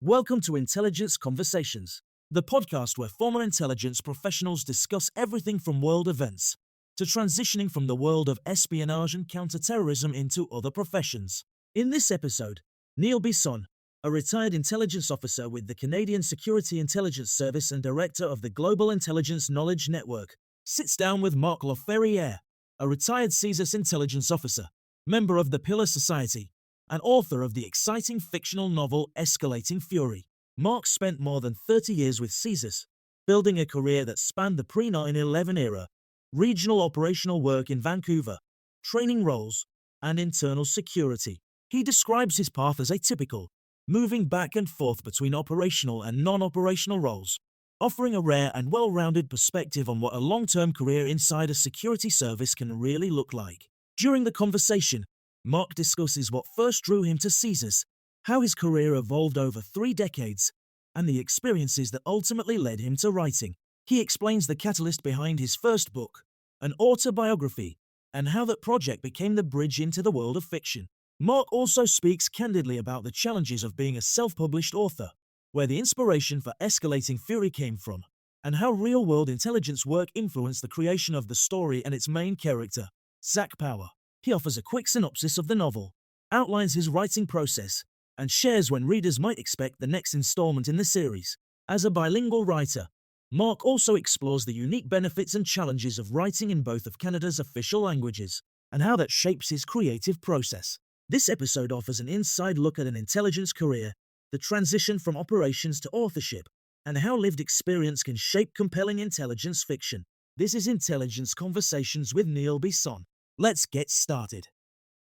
Welcome to Intelligence Conversations, the podcast where former intelligence professionals discuss everything from world events to transitioning from the world of espionage and counterterrorism into other professions. In this episode, Neil Bisson, a retired intelligence officer with the Canadian Security Intelligence Service and director of the Global Intelligence Knowledge Network, sits down with Marc La Ferrière, a retired CSIS intelligence officer, member of the Pillar Society, and author of the exciting fictional novel Escalating Fury. Marc spent more than 30 years with CSIS, building a career that spanned the pre-9/11 era, regional operational work in Vancouver, training roles, and internal security. He describes his path as atypical, moving back and forth between operational and non-operational roles, offering a rare and well-rounded perspective on what a long-term career inside a security service can really look like. During the conversation, Marc discusses what first drew him to CSIS, how his career evolved over 3 decades, and the experiences that ultimately led him to writing. He explains the catalyst behind his first book, an autobiography, and how that project became the bridge into the world of fiction. Marc also speaks candidly about the challenges of being a self-published author, where the inspiration for Escalating Fury came from, and how real-world intelligence work influenced the creation of the story and its main character, Zach Power. He offers a quick synopsis of the novel, outlines his writing process, and shares when readers might expect the next installment in the series. As a bilingual writer, Marc also explores the unique benefits and challenges of writing in both of Canada's official languages, and how that shapes his creative process. This episode offers an inside look at an intelligence career, the transition from operations to authorship, and how lived experience can shape compelling intelligence fiction. This is Intelligence Conversations with Neil Bisson. Let's get started.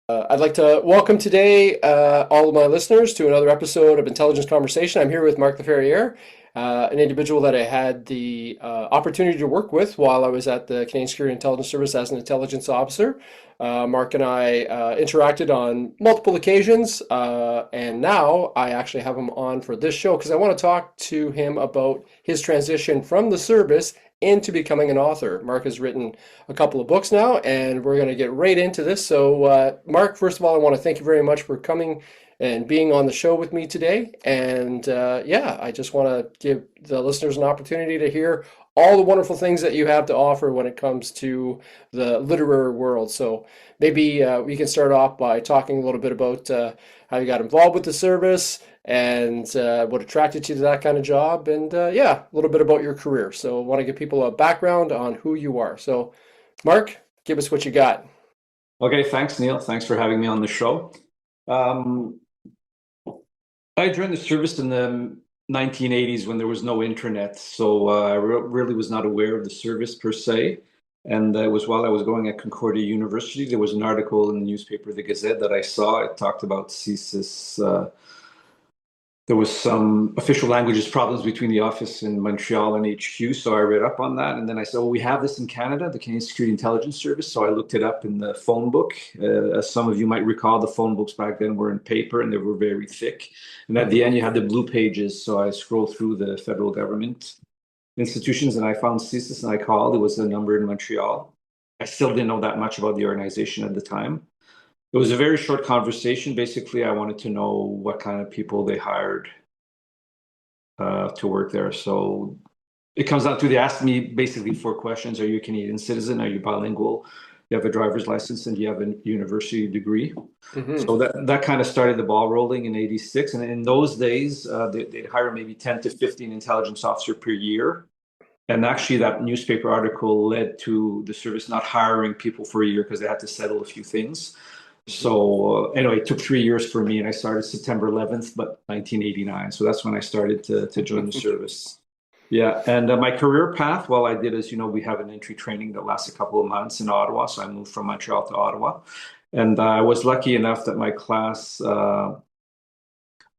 I'd like to welcome today all of my listeners to another episode of Intelligence Conversation. I'm here with Marc La Ferrière, an individual that I had the opportunity to work with while I was at the Canadian Security Intelligence Service as an intelligence officer. Marc and I interacted on multiple occasions, and now I actually have him on for this show because I want to talk to him about his transition from the service into becoming an author. Marc has written a couple of books now, and we're going to get right into this. So, Marc, first of all, I want to thank you very much for coming and being on the show with me today. And I just want to give the listeners an opportunity to hear all the wonderful things that you have to offer when it comes to the literary world. So maybe we can start off by talking a little bit about how you got involved with the service and what attracted you to that kind of job, and a little bit about your career. So I want to give people a background on who you are. So Marc, give us what you got. Okay, thanks, Neil. Thanks for having me on the show. I joined the service in the 1980s when there was no internet, so I really was not aware of the service per se. And it was while I was going at Concordia University, there was an article in the newspaper, The Gazette, that I saw. It talked about CSIS. There was some official languages problems between the office in Montreal and HQ, so I read up on that. And then I said, well, we have this in Canada, the Canadian Security Intelligence Service. So I looked it up in the phone book. As some of you might recall, the phone books back then were in paper and they were very thick. And at the end, you had the blue pages. So I scrolled through the federal government institutions and I found CSIS and I called. It was a number in Montreal. I still didn't know that much about the organization at the time. It was a very short conversation. Basically, I wanted to know what kind of people they hired to work there. So it comes down to, they asked me basically 4 questions. Are you a Canadian citizen? Are you bilingual? You have a driver's license and you have a university degree. Mm-hmm. So that kind of started the ball rolling in 86. And in those days, they'd hire maybe 10 to 15 intelligence officers per year. And actually, that newspaper article led to the service not hiring people for a year because they had to settle a few things. So anyway, it took 3 years for me, and I started September 11th, but 1989. So that's when I started to join the service. Yeah, and my career path, well, I did, as you know, we have an entry training that lasts a couple of months in Ottawa. So I moved from Montreal to Ottawa. And I was lucky enough that my class,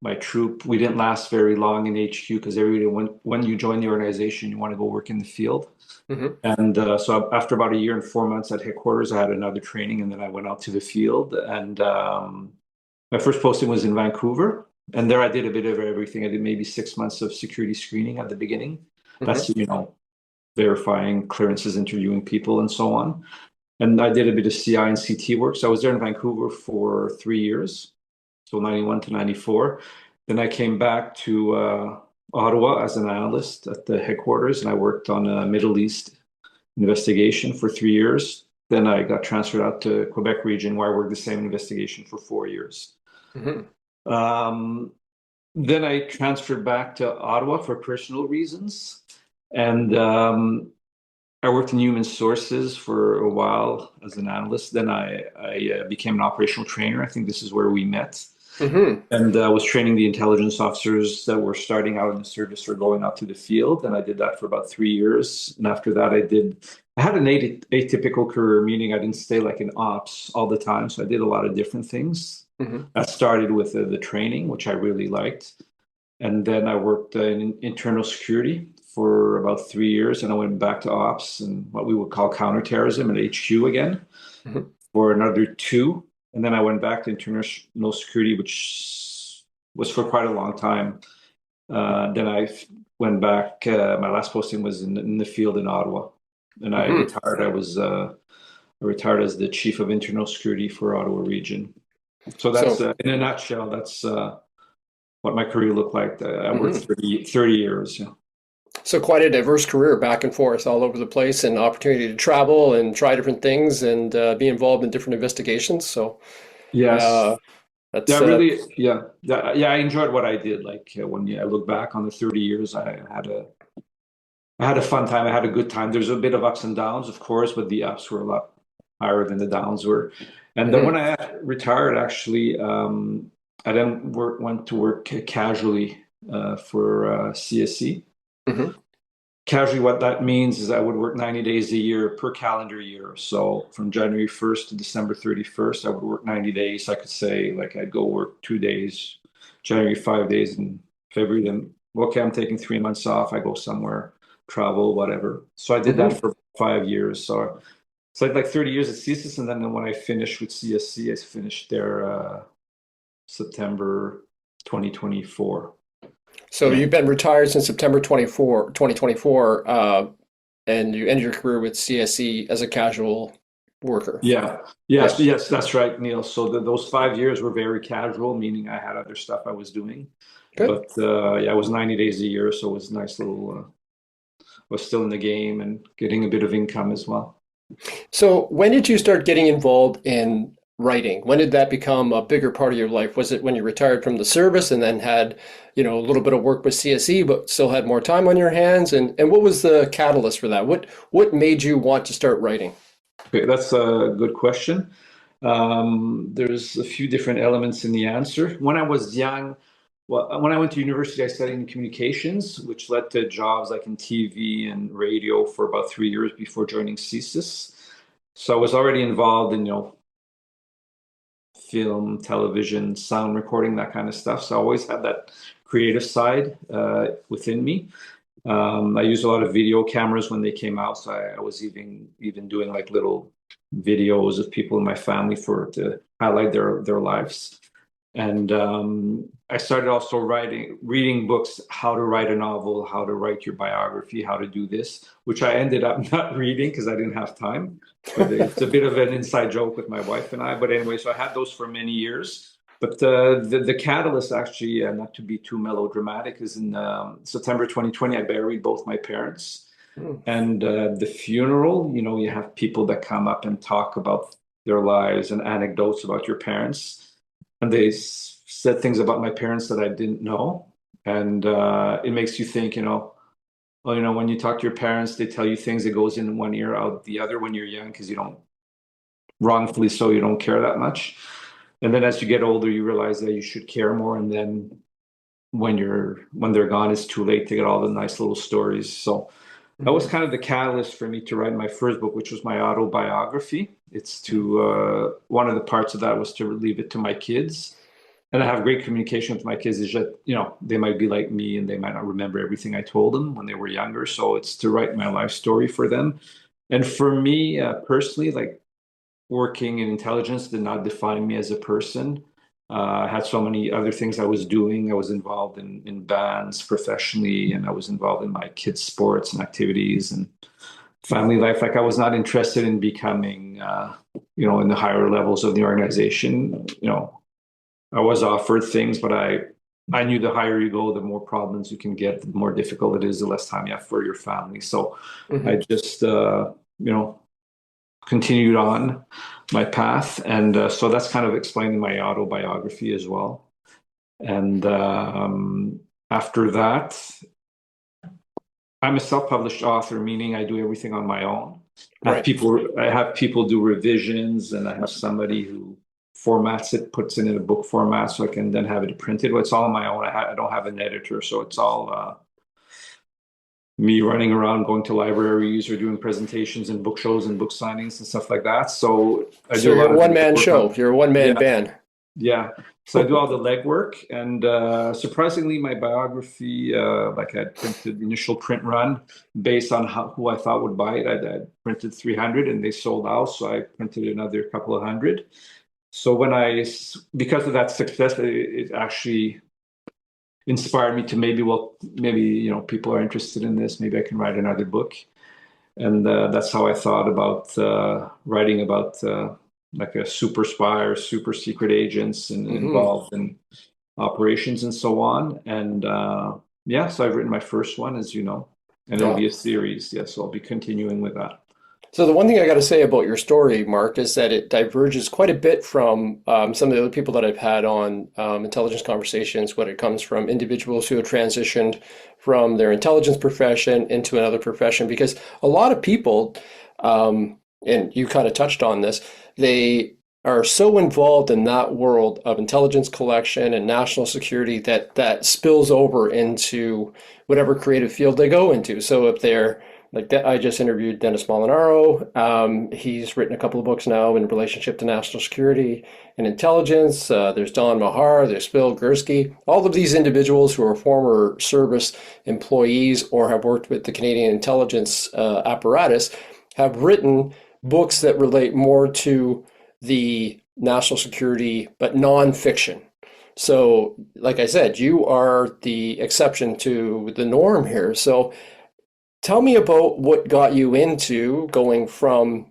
my troop, we didn't last very long in HQ because everybody, when you join the organization, you want to go work in the field. Mm-hmm. And so after about 1 year and 4 months at headquarters, I had another training, and then I went out to the field. And my first posting was in Vancouver, and there I did a bit of everything. I did maybe 6 months of security screening at the beginning. Mm-hmm. That's, verifying clearances, interviewing people, and so on. And I did a bit of CI and CT work. So I was there in Vancouver for 3 years, so 91 to 94. Then I came back to Ottawa as an analyst at the headquarters, and I worked on a Middle East investigation for 3 years. Then I got transferred out to Quebec region, where I worked the same investigation for 4 years. Mm-hmm. Then I transferred back to Ottawa for personal reasons, and I worked in human sources for a while as an analyst. Then I became an operational trainer. I think this is where we met. Mm-hmm. And I was training the intelligence officers that were starting out in the service or going out to the field. And I did that for about 3 years. And after that, I had an atypical career, meaning I didn't stay like in ops all the time. So I did a lot of different things. Mm-hmm. I started with the training, which I really liked. And then I worked in internal security for about 3 years. And I went back to ops and what we would call counterterrorism at HQ again for another 2. And then I went back to international security, which was for quite a long time. Then I went back. My last posting was in the field in Ottawa, and I retired. I retired as the chief of internal security for Ottawa region. So that's in a nutshell. That's what my career looked like. I worked 30 years. Yeah. So quite a diverse career, back and forth all over the place, and opportunity to travel and try different things and be involved in different investigations. So yes, that's I enjoyed what I did. Like when I look back on the 30 years, I had a fun time. I had a good time. There's a bit of ups and downs, of course, but the ups were a lot higher than the downs were. And then when I retired, actually, I then went to work casually for CSE. Casually, what that means is I would work 90 days a year per calendar year. So from January 1st to December 31st, I would work 90 days. I could say, like, I'd go work 2 days, January 5 days, and February. Then, okay, I'm taking 3 months off. I go somewhere, travel, whatever. So I did that for 5 years. So it's like 30 years at CSIS. And then when I finished with CSC, I finished there September 2024. So you've been retired since September 2024, and you ended your career with CSE as a casual worker. Yes, that's right, Neil. So those 5 years were very casual, meaning I had other stuff I was doing. Good. But it was 90 days a year, so it was a nice little, was still in the game and getting a bit of income as well. So when did you start getting involved in writing? When did that become a bigger part of your life? Was it when you retired from the service and then had, a little bit of work with CSE, but still had more time on your hands? And what was the catalyst for that? What made you want to start writing? Okay, that's a good question. There's a few different elements in the answer. When I was young, when I went to university, I studied in communications, which led to jobs like in TV and radio for about 3 years before joining CSIS. So I was already involved in, film, television, sound recording, that kind of stuff. So I always had that creative side within me. I used a lot of video cameras when they came out. So I was even doing like little videos of people in my family to highlight their lives. And I started also reading books, how to write a novel, how to write your biography, how to do this, which I ended up not reading because I didn't have time. But it's a bit of an inside joke with my wife and I. But anyway, so I had those for many years. But the catalyst, actually, not to be too melodramatic, is in September 2020, I buried both my parents. And the funeral, you have people that come up and talk about their lives and anecdotes about your parents. And they said things about my parents that I didn't know. And it makes you think, when you talk to your parents, they tell you things that goes in one ear, out the other when you're young, because you don't, wrongfully so, you don't care that much. And then as you get older, you realize that you should care more. And then when they're gone, it's too late to get all the nice little stories. So that was kind of the catalyst for me to write my first book, which was my autobiography. It's one of the parts of that was to leave it to my kids. And I have great communication with my kids. Is that, they might be like me and they might not remember everything I told them when they were younger. So it's to write my life story for them. And for me personally, like working in intelligence did not define me as a person. I had so many other things I was doing. I was involved in bands professionally, and I was involved in my kids' sports and activities and family life. Like I was not interested in becoming, in the higher levels of the organization. I was offered things, but I I knew the higher you go, the more problems you can get, the more difficult it is, the less time you have for your family. So I just, continued on my path. And so that's kind of explaining my autobiography as well. And after that, I'm a self-published author, meaning I do everything on my own. Right. I have people do revisions, and I have somebody who formats it, puts it in a book format, so I can then have it printed. But it's all on my own. I don't have an editor, so it's all me running around, going to libraries or doing presentations and book shows and book signings and stuff like that. So I do a lot you're a of one-man show. on, You're a one-man yeah, band. yeah. So I do all the legwork, and surprisingly, my biography, like I had printed initial print run based on who I thought would buy it. I printed 300, and they sold out, so I printed another couple of hundred. So because of that success, it actually inspired me to maybe people are interested in this. Maybe I can write another book, and that's how I thought about writing about like a super spy or super secret agents and involved in operations and so on. And so I've written my first one, as you know, and it'll be a series. Yeah, so I'll be continuing with that. So the one thing I got to say about your story, Mark, is that it diverges quite a bit from some of the other people that I've had on intelligence conversations when it comes from individuals who have transitioned from their intelligence profession into another profession. Because a lot of people, and you kind of touched on this, they are so involved in that world of intelligence collection and national security that spills over into whatever creative field they go into. So if they're like that, I just interviewed Dennis Molinaro. He's written a couple of books now in relationship to national security and intelligence. There's Don Mahar, there's Bill Gursky. All of these individuals who are former service employees or have worked with the Canadian intelligence apparatus have written books that relate more to the national security, but nonfiction. So, like I said, you are the exception to the norm here. So tell me about what got you into going from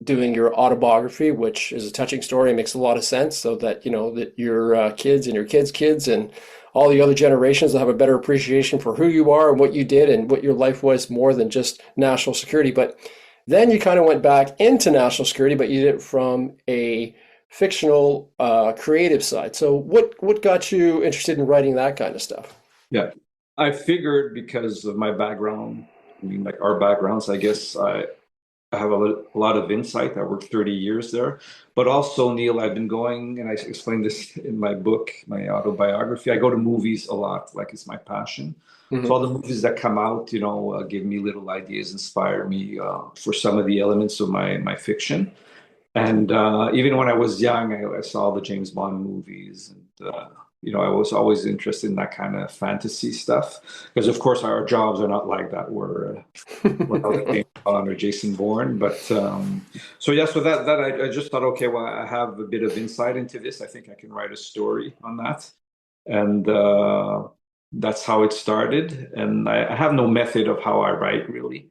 doing your autobiography, which is a touching story and makes a lot of sense, so that that your kids and your kids' kids and all the other generations will have a better appreciation for who you are and what you did and what your life was more than just national security. But then you kind of went back into national security, but you did it from a fictional creative side. So what got you interested in writing that kind of stuff? Yeah, I figured because of my background, I mean, like our backgrounds, I guess I have a lot of insight. I worked 30 years there. But also, Neil, I've been going, and I explained this in my book, my autobiography. I go to movies a lot, like it's my passion. So all the movies that come out, give me little ideas, inspire me for some of the elements of my fiction. And even when I was young, I saw the James Bond movies, and I was always interested in that kind of fantasy stuff. Because of course our jobs are not like that. We're not James Bond or Jason Bourne, but so that I just thought, okay, well, I have a bit of insight into this. I think I can write a story on that, and that's how it started. And I have no method of how I write, really.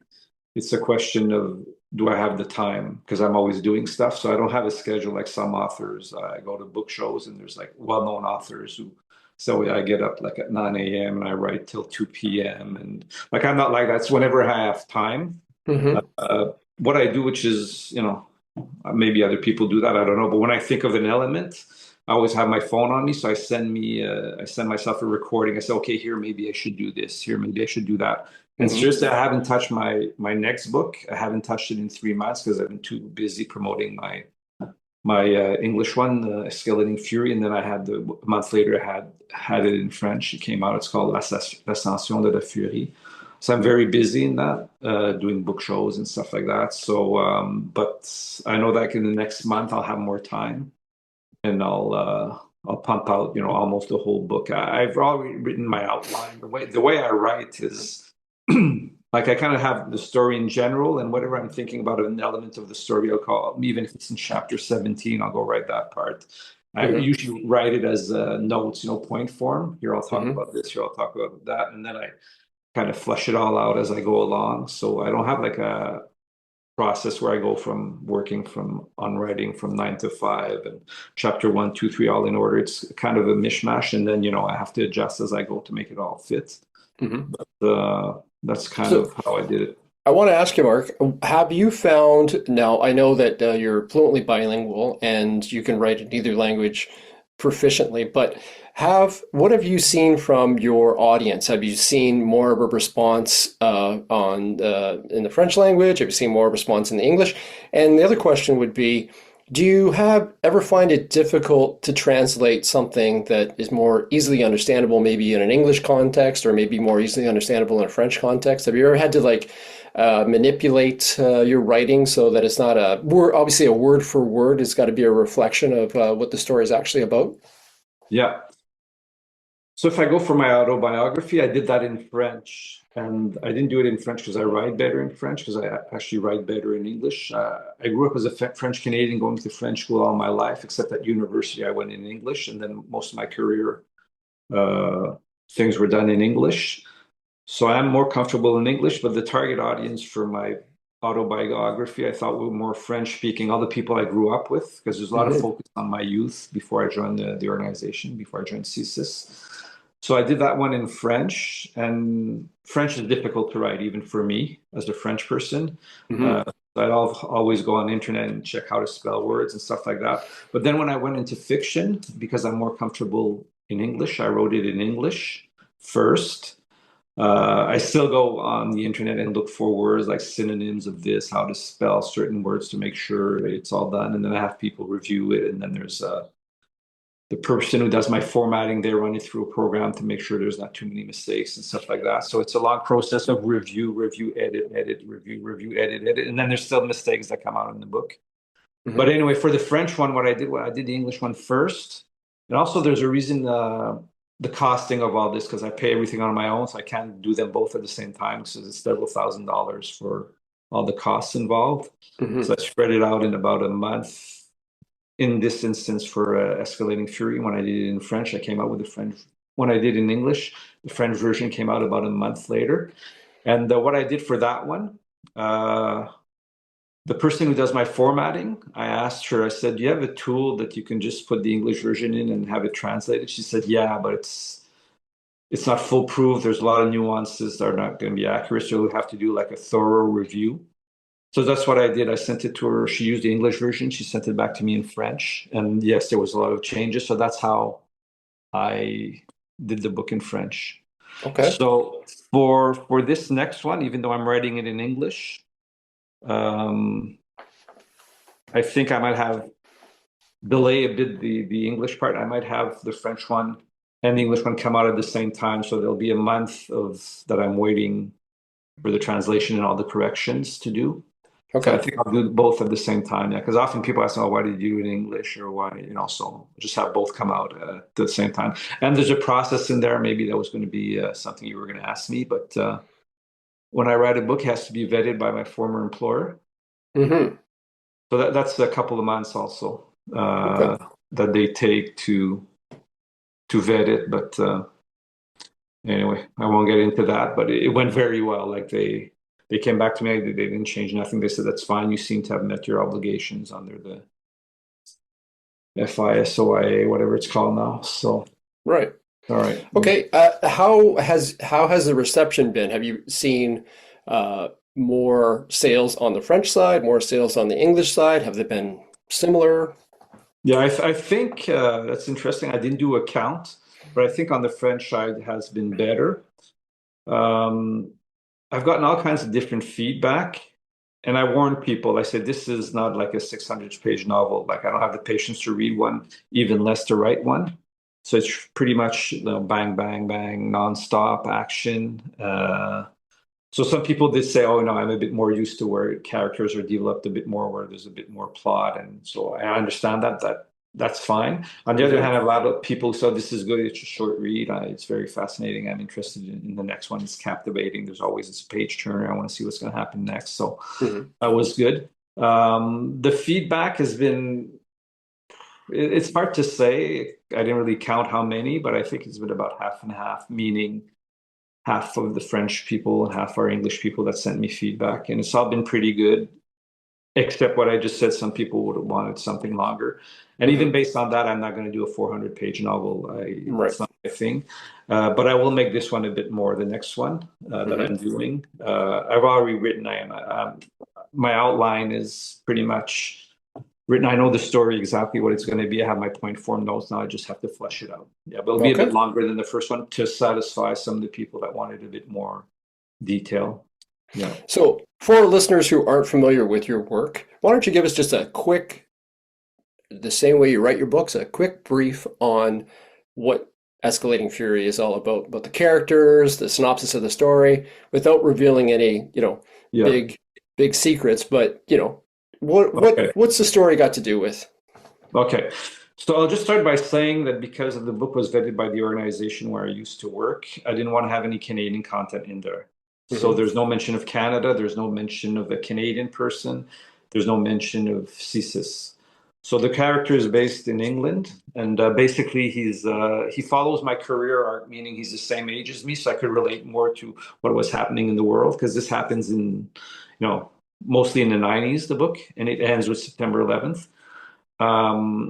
It's a question of, do I have the time? Because I'm always doing stuff. So I don't have a schedule like some authors. I go to book shows, and there's like well-known authors who, so I get up like at 9 a.m. and I write till 2 p.m. And like, I'm not like that. It's whenever I have time. What I do, which is, maybe other people do that, I don't know. But when I think of an element, I always have my phone on me. So I send myself a recording. I say, okay, here, maybe I should do this. Here, maybe I should do that. And seriously, I haven't touched my next book. I haven't touched it in 3 months because I've been too busy promoting my English one, Escalating Fury, and then I had a month later I had it in French. It came out. It's called L'Ascension de la Furie. So I'm very busy in that, doing book shows and stuff like that. So, but I know that in the next month I'll have more time, and I'll pump out almost the whole book. I've already written my outline. The way I write is. Like I kind of have the story in general, and whatever I'm thinking about an element of the story, I'll call, even if it's in chapter 17, I'll go write that part. I usually write it as notes, point form. Here I'll talk about this, here I'll talk about that, and then I kind of flesh it all out as I go along. So I don't have like process where I go from working on writing from 9 to 5 and chapter 1, 2, 3 all in order. It's kind of a mishmash, and then I have to adjust as I go to make it all fit. Mhm. But that's kind So of how I did it. I want to ask you, Mark, have you found, now I know that you're fluently bilingual and you can write in either language proficiently, but what have you seen from your audience? Have you seen more of a response in the French language? Have you seen more response in the English? And the other question would be, do you ever find it difficult to translate something that is more easily understandable, maybe in an English context, or maybe more easily understandable in a French context? Have you ever had to manipulate your writing so that it's not a word, obviously a word for word? It's got to be a reflection of what the story is actually about. Yeah. So if I go for my autobiography, I did that in French, and I didn't do it in French because I write better in French, because I actually write better in English. I grew up as a French Canadian, going to French school all my life, except at university I went in English, and then most of my career uh, things were done in English. So I'm more comfortable in English, but the target audience for my autobiography, I thought were more French speaking, all the people I grew up with, because there's a lot of Hmm. focus on my youth before I joined the organization, before I joined CSIS. So I did that one in French, and French is difficult to write, even for me as a French person. Hmm. Uh, I'd always go on the internet and check how to spell words and stuff like that. But then when I went into fiction, because I'm more comfortable in English, I wrote it in English first. I still go on the internet and look for words like synonyms of this, how to spell certain words to make sure it's all done. And then I have people review it. And then there's the person who does my formatting, they run it through a program to make sure there's not too many mistakes and stuff like that. So it's a long process of review, edit, review, edit. And then there's still mistakes that come out in the book. But Hmm. anyway, for the French one, what I did the English one first. And also there's a reason the costing of all this, because I pay everything on my own, so I can't do them both at the same time, because it's several $1,000s for all the costs involved. So Hmm. I spread it out in about a month. In this instance, for Escalating Fury, when I did it in French, I came out with the French. When I did in English, the French version came out about a month later. And what I did for that one, uh, the person who does my formatting, I asked her, I said, do you have a tool that you can just put the English version in and have it translated? She said, yeah, but it's not foolproof. There's a lot of nuances that are not going to be accurate. So we have to do like a thorough review. So that's what I did. I sent it to her. She used the English version. She sent it back to me in French. And yes, there was a lot of changes. So that's how I did the book in French. Okay. So for this next one, even though I'm writing it in English, um, I think I might have delay a bit the English part. I might have the French one and the English one come out at the same time. So there'll be a month of that I'm waiting for the translation and all the corrections to do. So I Okay. think I'll do both at the same time. Yeah, because often people ask, "Oh, why did you do it in English?" or why, So just have both come out at the same time. And there's a process in there. Maybe that was going to be something you were going to ask me, but when I write a book, it has to be vetted by my former employer. Hmm. So that's a couple of months also Okay. that they take to vet it. But anyway, I won't get into that. But it went very well. Like they came back to me. They didn't change nothing. They said that's fine. You seem to have met your obligations under the FISOIA, whatever it's called now. So Right. all right. Yeah. Okay. How has the reception been? Have you seen more sales on the French side, more sales on the English side? Have they been similar? Yeah, I think that's interesting. I didn't do a count, but I think on the French side it has been better. Um, I've gotten all kinds of different feedback, and I warned people. I said, this is not like a 600-page novel. Like, I don't have the patience to read one, even less to write one. So it's pretty much, bang, bang, bang, nonstop action. So some people did say, oh, no, I'm a bit more used to where characters are developed a bit more, where there's a bit more plot. And so I understand that's fine. On the other Hmm. hand, a lot of people said this is good. It's a short read. It's very fascinating. I'm interested in the next one. It's captivating. It's a page turner. I want to see what's going to happen next. So Hmm. that was good. The feedback has been, it's hard to say. I didn't really count how many, but I think it's been about half and half, meaning half of the French people and half our English people that sent me feedback. And it's all been pretty good. except what I just said, some people would have wanted something longer. And even based on that, I'm not going to do a 400-page novel. Right. It's not my thing. But I will make this one a bit more, the next one that I'm doing. I've already written, my outline is pretty much written. I know the story exactly what it's going to be. I have my point form notes. Now I just have to flesh it out. Yeah, but it'll be a bit longer than the first one to satisfy some of the people that wanted a bit more detail. Yeah. So for listeners who aren't familiar with your work, why don't you give us just a quick, the same way you write your books, a quick brief on what Escalating Fury is all about the characters, the synopsis of the story, without revealing any, Yeah. big secrets, but Okay. what's the story got to do with? Okay. So I'll just start by saying that because the book was vetted by the organization where I used to work, I didn't want to have any Canadian content in there. So there's no mention of Canada. There's no mention of a Canadian person. There's no mention of CSIS. So the character is based in England, and basically he follows my career arc, meaning he's the same age as me, so I could relate more to what was happening in the world, because this happens in, mostly in the 90s, the book, and it ends with September 11th.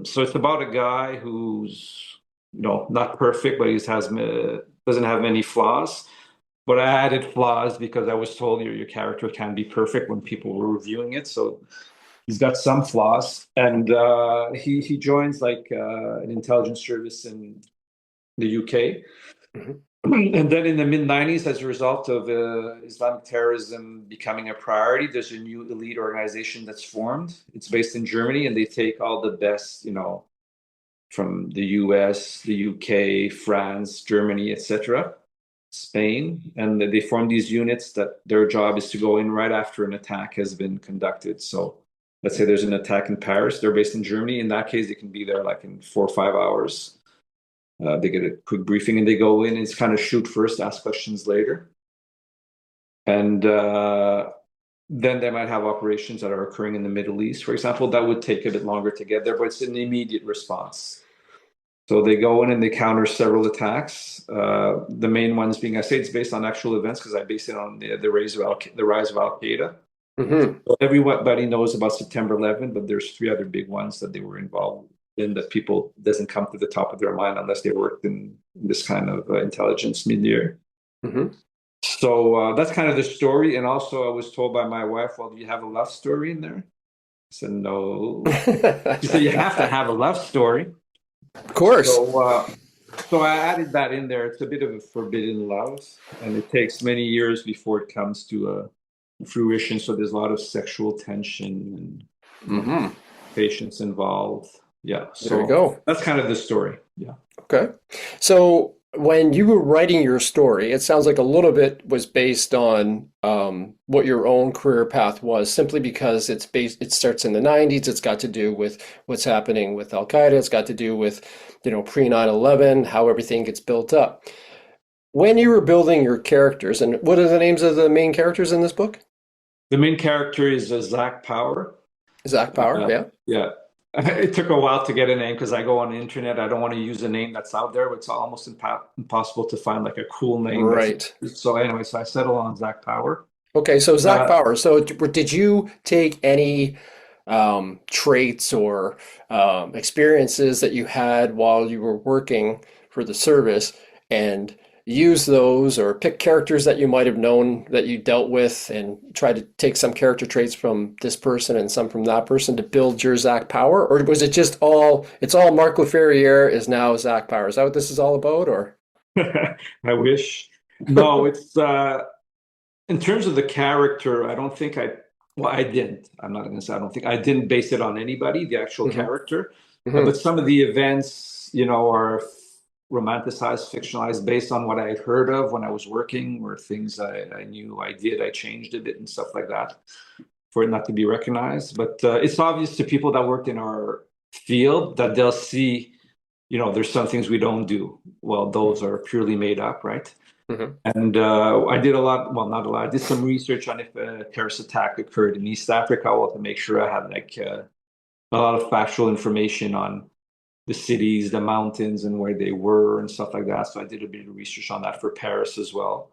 So it's about a guy who's, not perfect, but doesn't have many flaws. But I added flaws because I was told your character can't be perfect when people were reviewing it. So he's got some flaws, and he joins like an intelligence service in the UK. And then in the mid-90s, as a result of Islamic terrorism becoming a priority, there's a new elite organization that's formed. It's based in Germany, and they take all the best, from the US, the UK, France, Germany, etc., Spain, and they form these units that their job is to go in right after an attack has been conducted. So let's say there's an attack in Paris, they're based in Germany. In that case, they can be there like in 4 or 5 hours. They get a quick briefing and they go in. It's kind of shoot first, ask questions later. And then they might have operations that are occurring in the Middle East, for example. That would take a bit longer to get there, but it's an immediate response. So they go in and they counter several attacks. The main ones being, I say it's based on actual events because I base it on the rise of Al-Qaeda. So everybody knows about September 11th, but there's 3 other big ones that they were involved in that people doesn't come to the top of their mind unless they worked in this kind of intelligence milieu. So that's kind of the story. And also I was told by my wife, well, do you have a love story in there? I said, no. She said, you have to have a love story. Of course. So I added that in there. It's a bit of a forbidden love, and it takes many years before it comes to fruition. So there's a lot of sexual tension and patience involved. Yeah. So there you go. That's kind of the story. Yeah. Okay. So when you were writing your story, it sounds like a little bit was based on what your own career path was, simply because it starts in the 90s. It's got to do with what's happening with Al-Qaeda. It's got to do with, pre 9/11, how everything gets built up. When you were building your characters, and what are the names of the main characters in this book? The main character is Zach Power. Zach Power, yeah. Yeah. It took a while to get a name because I go on the internet. I don't want to use a name that's out there. It's almost impossible to find like a cool name. Right. So anyway, I settled on Zach Power. Okay, so Zach Power. So did you take any traits or experiences that you had while you were working for the service and use those, or pick characters that you might have known that you dealt with and try to take some character traits from this person and some from that person to build your Zach Power? Or was it just it's all Marc La Ferrière is now Zach Power? Is that what this is all about, or? I wish. No, it's in terms of the character, I don't think I didn't. I'm not going to say I don't think. I didn't base it on anybody, the actual character. But some of the events, are romanticized, fictionalized, based on what I had heard of when I was working, or things I knew I did. I changed a bit and stuff like that for it not to be recognized. But it's obvious to people that worked in our field that they'll see, there's some things we don't do. Well, those are purely made up, right? And I did not a lot. I did some research on if a terrorist attack occurred in East Africa. I wanted to make sure I had a lot of factual information on the cities, the mountains, and where they were and stuff like that. So I did a bit of research on that for Paris as well.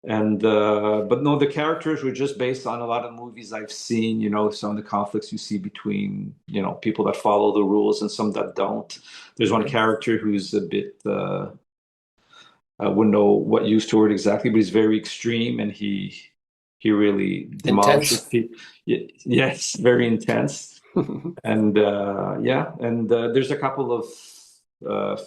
And but no, the characters were just based on a lot of movies I've seen, some of the conflicts you see between, people that follow the rules and some that don't. There's one character who's a bit, I wouldn't know what use to word exactly, but he's very extreme and he really demolishes Intense. people. Yes, very intense. And there's a couple of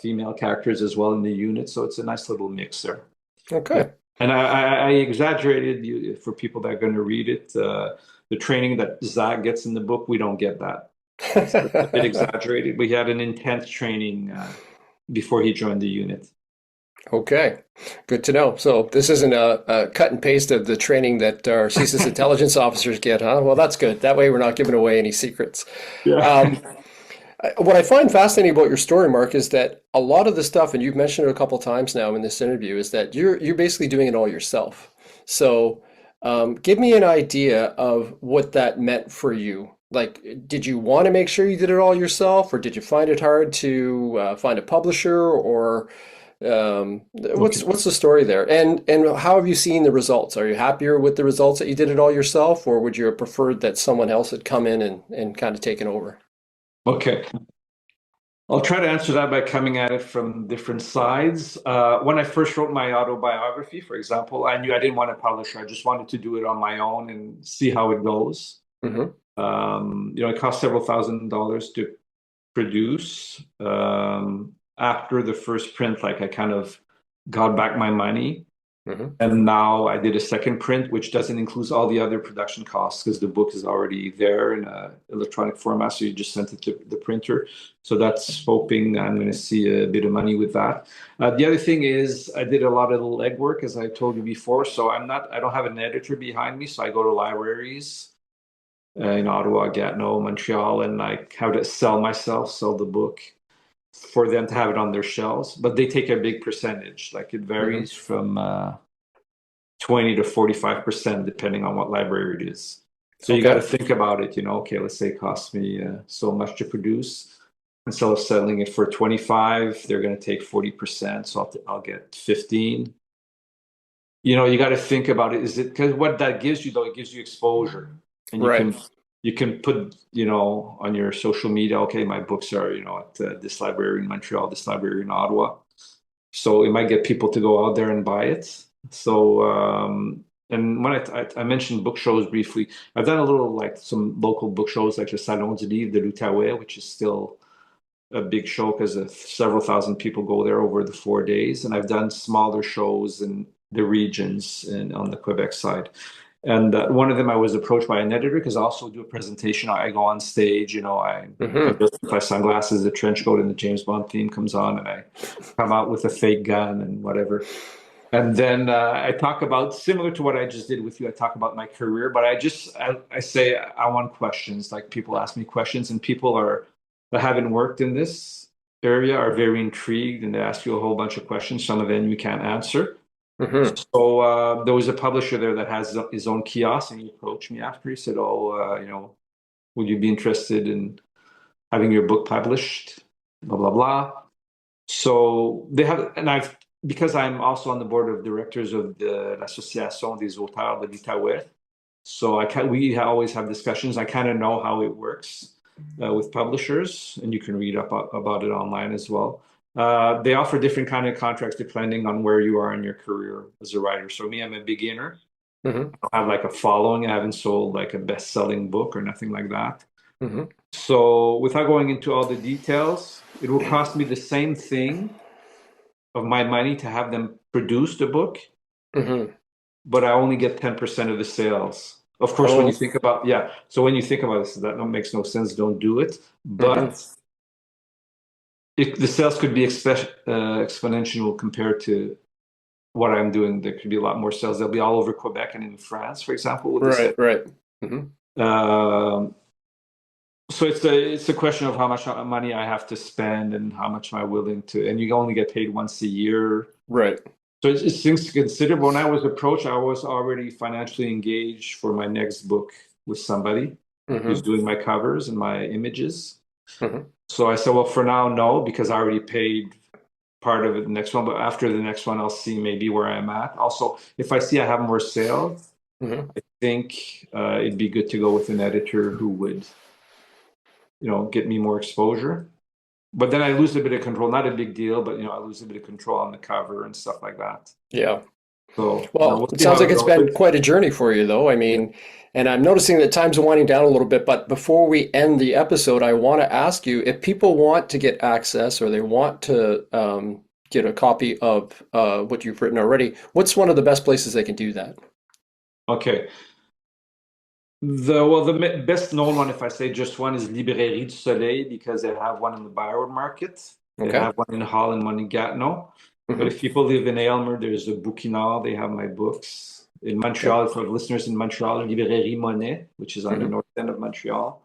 female characters as well in the unit, so it's a nice little mix there. Okay. And I exaggerated for people that are going to read it. The training that Zach gets in the book, we don't get that. It's a bit exaggerated. We had an intense training before he joined the unit. Okay, good to know. So this isn't a cut and paste of the training that our CSIS intelligence officers get, huh? Well, that's good. That way we're not giving away any secrets. Yeah. What I find fascinating about your story, Mark, is that a lot of the stuff, and you've mentioned it a couple times now in this interview, is that you're basically doing it all yourself. So give me an idea of what that meant for you. Like, did you want to make sure you did it all yourself, or did you find it hard to find a publisher, or Okay. what's the story there? And how have you seen the results? Are you happier with the results that you did it all yourself, or would you have preferred that someone else had come in and kind of taken over? Okay. I'll try to answer that by coming at it from different sides. When I first wrote my autobiography, for example, I knew I didn't want a publisher. I just wanted to do it on my own and see how it goes. Hmm. It cost several $1,000s to produce. After the first print, like I kind of got back my money. Hmm. And now I did a second print, which doesn't include all the other production costs because the book is already there in an electronic format. So you just sent it to the printer. So that's hoping I'm going to see a bit of money with that. The other thing is I did a lot of the legwork, as I told you before. So I don't have an editor behind me. So I go to libraries in Ottawa, Gatineau, Montreal, and I have to sell the book for them to have it on their shelves, but they take a big percentage. Like it Hmm. varies from 20 to 45% depending on what library it is. So you got to Okay. think about it, okay, let's say it costs me so much to produce. Instead of selling it for 25, they're going to take 40%, so I'll get 15. You got to think about it. Is it because what that gives you though, it gives you exposure, and Right. you can put on your social media, okay, my books are at this library in Montreal, this library in Ottawa, so it might get people to go out there and buy it. So and when I mentioned book shows briefly, I've done a little like some local book shows like the Salon du Livre de l'Outaouais, which is still a big show because several thousand people go there over the 4 days. And I've done smaller shows in the regions and on the Quebec side. And one of them, I was approached by an editor because I also do a presentation. I go on stage, I Hmm. just put my sunglasses, the trench coat, and the James Bond theme comes on, and I come out with a fake gun and whatever. And then I talk about similar to what I just did with you. I talk about my career, but I say I want questions. Like people ask me questions, and people that haven't worked in this area are very intrigued, and they ask you a whole bunch of questions. Some of them you can't answer. Hmm. So there was a publisher there that has his own kiosk, and he approached me after. He said, "Oh, would you be interested in having your book published?" Blah blah blah. So they have, and I've because I'm also on the board of directors of the l'Association des auteurs de l'Outaouais. So we always have discussions. I kind of know how it works with publishers, and you can read up about it online as well. They offer different kind of contracts depending on where you are in your career as a writer. So me, I'm a beginner. Hmm. I have like a following. I haven't sold like a best-selling book or nothing like that. Hmm. So without going into all the details, it will cost me the same thing of my money to have them produce the book, Hmm. but I only get 10% of the sales. Of course, when you Oh. think about, yeah, so when you think about this, that makes no sense, don't do it. Hmm. But the sales could be exponential compared to what I'm doing. There could be a lot more sales. They'll be all over Quebec and in France, for example, with this. Right. Right. Hmm. Um, so it's a question of how much money I have to spend and how much am I willing to, and you only get paid once a year. Right. So it's things to consider. But when I was approached, I was already financially engaged for my next book with somebody who's Hmm. doing my covers and my images. Hmm. So I said, well, for now, no, because I already paid part of it, the next one, but after the next one, I'll see maybe where I'm at. Also, if I see I have more sales, Mm-hmm. I think it'd be good to go with an editor who would, get me more exposure. But then I lose a bit of control. Not a big deal, but I lose a bit of control on the cover and stuff like that. Yeah. So Well, we'll it see sounds how like it it's goes. been quite a journey for you, though. I mean, and I'm noticing that time's winding down a little bit, but before we end the episode, I want to ask you if people want to get access or they want to get a copy of what you've written already, what's one of the best places they can do that? Okay. The best known one, if I say just one, is Librairie du Soleil, because they have one in the Byward Market. They Okay. have one in Hull and one in Gatineau. But Mm-hmm. if people live in Aylmer, there's a Bouquinard. They have my books. In Montreal, for listeners in Montreal, Librairie Monet, which is on the Mm-hmm. north end of Montreal.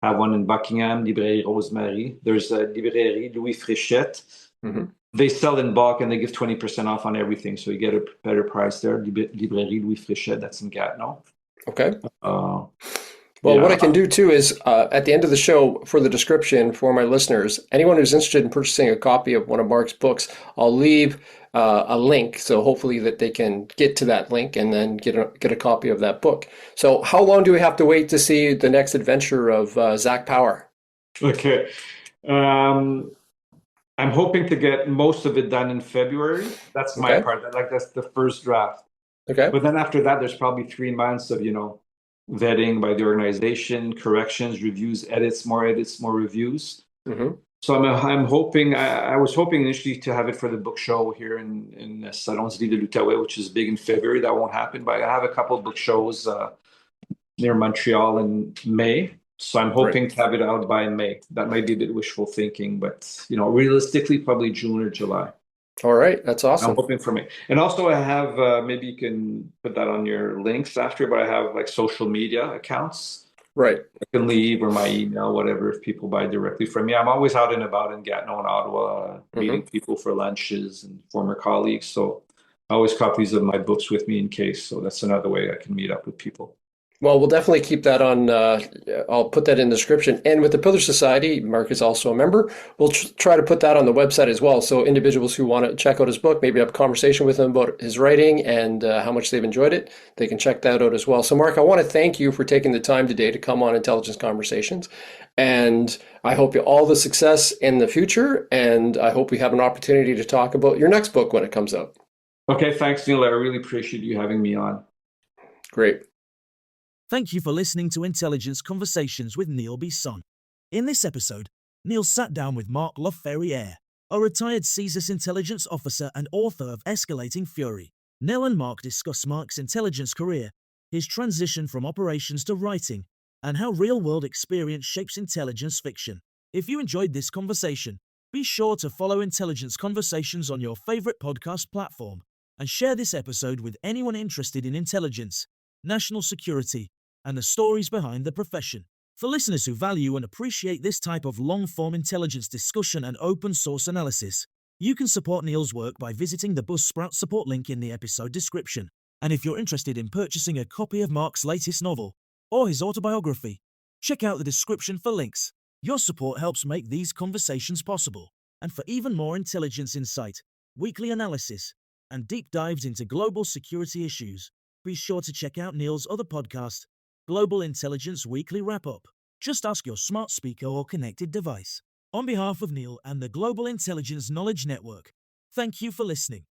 I have one in Buckingham, Librairie Rosemary. There's a Librairie Louis Fréchette. Mm-hmm. They sell in bulk and they give 20% off on everything. So you get a better price there. Librairie Louis Fréchette, that's in Gatineau. Okay. Yeah. What I can do too is at the end of the show for the description for my listeners, anyone who's interested in purchasing a copy of one of Marc's books, I'll leave a link. So hopefully that they can get to that link and then get a copy of that book. So how long do we have to wait to see the next adventure of Zach Power? Okay. I'm hoping to get most of it done in February. That's my Okay. part. That's the first draft. Okay. But then after that, there's probably 3 months of, vetting by the organization, corrections, reviews, edits, more reviews. Mm-hmm. So I'm hoping, I was hoping initially to have it for the book show here in Salons de l'Outaouais, which is big in February. That won't happen, but I have a couple of book shows near Montreal in May. So I'm hoping to have it out by May. That might be a bit wishful thinking, but realistically, probably June or July. All right. That's awesome. I'm hoping for May. And also I have, maybe you can put that on your links after, but I have like social media accounts. Right. I can leave or my email, whatever, if people buy directly from me. I'm always out and about in Gatineau and Ottawa, meeting people for lunches and former colleagues. So I always copies of my books with me in case. So that's another way I can meet up with people. Well, we'll definitely keep that on. I'll put that in the description. And with the Pillar Society, Marc is also a member. We'll try to put that on the website as well. So individuals who want to check out his book, maybe have a conversation with him about his writing and how much they've enjoyed it, they can check that out as well. So Marc, I want to thank you for taking the time today to come on Intelligence Conversations. And I hope you all the success in the future. And I hope we have an opportunity to talk about your next book when it comes out. Okay, thanks, Neil. I really appreciate you having me on. Great. Thank you for listening to Intelligence Conversations with Neil Bisson. In this episode, Neil sat down with Marc La Ferrière, a retired CSIS intelligence officer and author of Escalating Fury. Neil and Marc discuss Marc's intelligence career, his transition from operations to writing, and how real-world experience shapes intelligence fiction. If you enjoyed this conversation, be sure to follow Intelligence Conversations on your favorite podcast platform and share this episode with anyone interested in intelligence, national security, and the stories behind the profession. For listeners who value and appreciate this type of long-form intelligence discussion and open-source analysis, you can support Neil's work by visiting the Buzzsprout support link in the episode description. And if you're interested in purchasing a copy of Marc's latest novel or his autobiography, check out the description for links. Your support helps make these conversations possible. And for even more intelligence insight, weekly analysis, and deep dives into global security issues, be sure to check out Neil's other podcast, Global Intelligence Weekly Wrap-Up. Just ask your smart speaker or connected device. On behalf of Neil and the Global Intelligence Knowledge Network, thank you for listening.